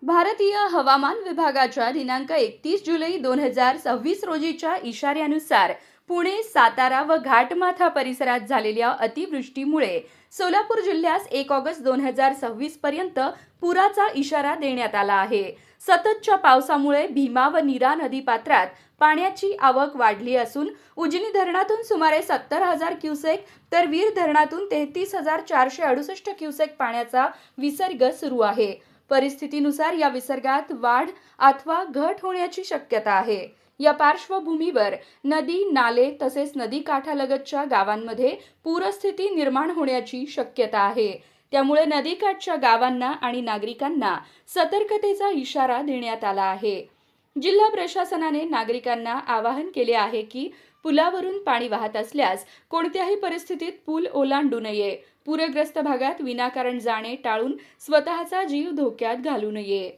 भारतीय हवामान विभागाच्या दिनांक 31 जुलै 2026 रोजीच्या इशाऱ्यानुसार पुणे, सातारा व घाटमाथा परिसरात झालेल्या अतिवृष्टीमुळे सोलापूर जिल्ह्यास 1 ऑगस्ट 2026 पर्यंत पुराचा इशारा देण्यात आला आहे. सततच्या पावसामुळे भीमा व नीरा नदीपात्रात पाण्याची आवक वाढली असून उजनी धरणातून सुमारे 70,000 क्युसेक तर वीर धरणातून 33,468 क्युसेक पाण्याचा विसर्ग सुरू आहे. परिस्थितीनुसार या विसर्गात वाढ अथवा घट होण्याची शक्यता आहे. या पार्श्वभूमीवर नदी, नाले तसेच नदीकाठालगतच्या गावांमध्ये पूरस्थिती निर्माण होण्याची शक्यता आहे. त्यामुळे नदीकाठच्या गावांना आणि नागरिकांना सतर्कतेचा इशारा देण्यात आला आहे. जिल्हा प्रशासनाने नागरिकांना आवाहन केले आहे की पुलावरून पाणी वाहत असल्यास कोणत्याही परिस्थितीत पूल ओलांडू नये. पूरग्रस्त भागात विनाकारण जाणे टाळून स्वतःचा जीव धोक्यात घालू नये.